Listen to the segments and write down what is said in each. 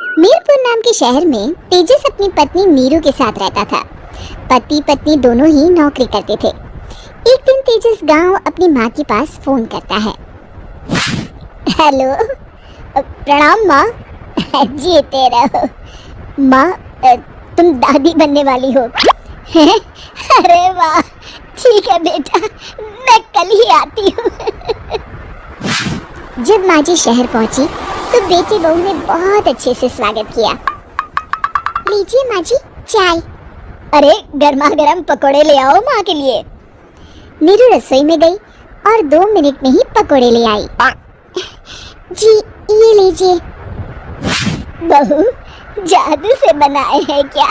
मीरपुर नाम के शहर में तेजस अपनी पत्नी नीरू के साथ रहता था। पति पत्नी दोनों ही नौकरी करते थे। एक दिन तेजस गांव अपनी माँ के पास फोन करता है। हेलो, प्रणाम माँ। जीते रहो माँ, तुम दादी बनने वाली हो। अरे वाह, ठीक है बेटा, मैं कल ही आती हूँ। जब माँ जी शहर पहुंची तो बेटी बहू ने बहुत अच्छे से स्वागत किया। लीजिए माँ जी चाय। अरे गर्मा गर्म पकोड़े ले आओ माँ के लिए। नीरू रसोई में गई और 2 मिनट में ही पकोड़े ले आई। जी ये लीजिए। बहू जादू से बनाए हैं क्या?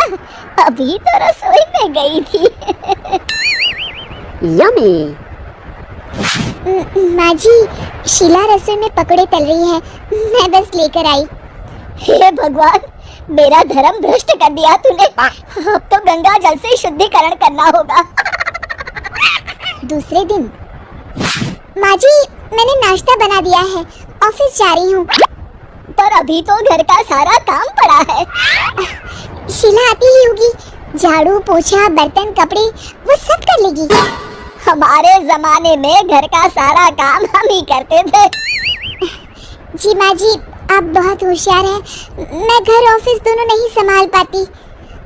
अभी तो रसोई में गई थी। यम्मी। माँ जी, शीला रसोई में पकोड़े तल रही है, मैं बस लेकर आई। हे भगवान, मेरा धर्म भ्रष्ट कर दिया तूने। अब तो गंगा जल से शुद्धिकरण करना होगा। दूसरे दिन, माँ जी मैंने नाश्ता बना दिया है, ऑफिस जा रही हूँ। पर अभी तो घर का सारा काम पड़ा है। शीला आती ही होगी, झाड़ू पोछा बर्तन कपड़े वो सब कर लेगी। हमारे जमाने में घर का सारा काम हम ही करते थे। जी माँ जी, आप बहुत होशियार हैं, मैं घर ऑफिस दोनों नहीं संभाल पाती।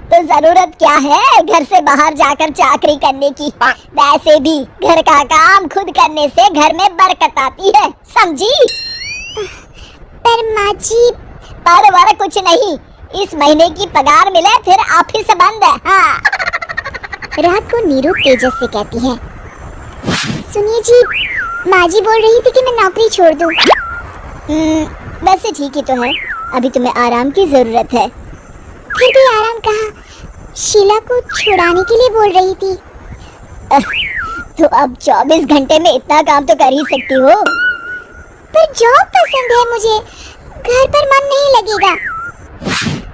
तो जरूरत क्या है घर से बाहर जाकर चाकरी करने की? वैसे भी घर का काम खुद करने से घर में बरकत आती है, समझी? पर माँ जी, पर वर कुछ नहीं, इस महीने की पगार मिले फिर ऑफिस बंद है। हाँ। रात को नीरू तेजस से कहती है, सुनिए जी, माँ जी बोल रही थी कि मैं नौकरी छोड़ दूं। वैसे ठीक ही तो है, अभी तुम्हें आराम की जरूरत है। फिर भी आराम कहाँ, शीला को छुड़ाने के लिए बोल रही थी। तो अब 24 घंटे में इतना काम तो कर ही सकती हो। पर जॉब पसंद है मुझे, घर पर मन नहीं लगेगा।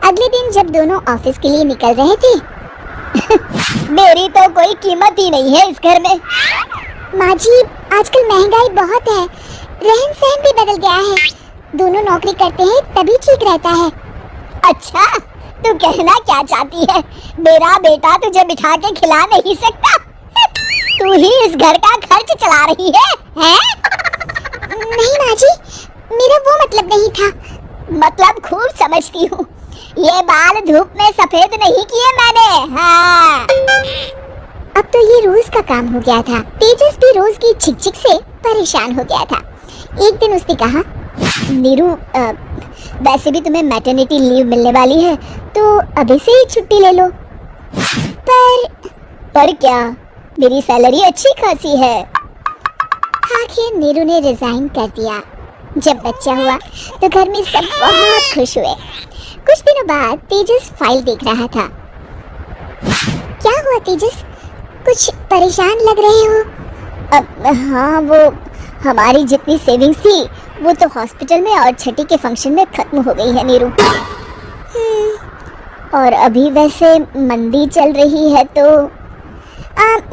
अगले दिन जब दोनों ऑफिस के लिए निकल रहे थे, मेरी तो कोई कीमत ही नहीं है इस घर में। माँ जी, आजकल महंगाई बहुत है, रहन सहन भी बदल गया है, दोनों नौकरी करते हैं तभी ठीक रहता है। अच्छा, तू कहना क्या चाहती है? मेरा बेटा तुझे बिठा के खिला नहीं सकता? तू ही इस घर का खर्च चला रही है, हैं? नहीं माँ जी, मेरा वो मतलब नहीं था। मतलब खूब समझती हूँ, ये बाल धूप में सफेद नहीं किए मैंने। हाँ। अब तो ये रोज का काम हो गया था। तेजस भी रोज की चिक-चिक से परेशान हो गया था। एक दिन उसने कहा, नीरू, वैसे भी तुम्हें मैटरनिटी लीव मिलने वाली है, तो अभी से ही छुट्टी ले लो। पर क्या, मेरी सैलरी अच्छी खासी है। आखिर नीरू ने रिजाइन कर दिया। जब बच्चा हुआ तो घर में सब बहुत खुश हुए। कुछ दिनों बाद तेजस फाइल देख रहा था। क्या हुआ तेजस, कुछ परेशान लग रहे हो? हाँ, वो हमारी जितनी सेविंग्स थी वो तो हॉस्पिटल में और छठी के फंक्शन में खत्म हो गई है नीरू। और अभी वैसे मंदी चल रही है तो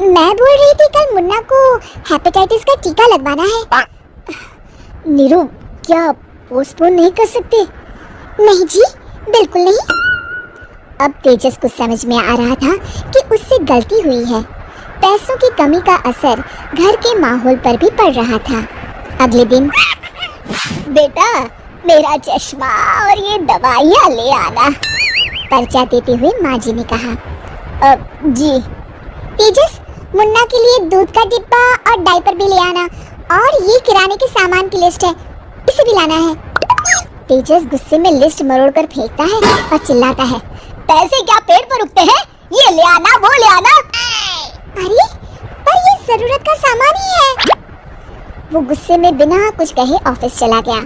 मैं बोल रही थी कल मुन्ना को हेपेटाइटिस का टीका लगवाना है। नीरू, क्या पोस्टपोन नहीं कर सकते? नहीं जी, बिल्कुल नहीं। अब तेजस को समझ में आ रहा था कि उससे गलती हुई है। पैसों की कमी का असर घर के माहौल पर भी पड़ रहा था। अगले दिन, बेटा मेरा चश्मा और ये दवाइयाँ ले आना, पर्चा देते हुए माँ जी ने कहा। जी। तेजस, मुन्ना के लिए दूध का डिब्बा और डायपर भी ले आना, और ये किराने के सामान की लिस्ट है, इसे भी लाना है। तेजस गुस्से में लिस्ट मरोड़ कर फेंकता है और चिल्लाता है, पैसे क्या पेड़ पर उगते हैं? ये ले आना, वो ले आना। अरे पर ये जरूरत का सामान ही है। वो गुस्से में बिना कुछ कहे ऑफिस चला गया।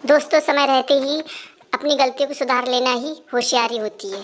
दोस्तों, समय रहते ही अपनी गलतियों को सुधार लेना ही होशियारी होती है।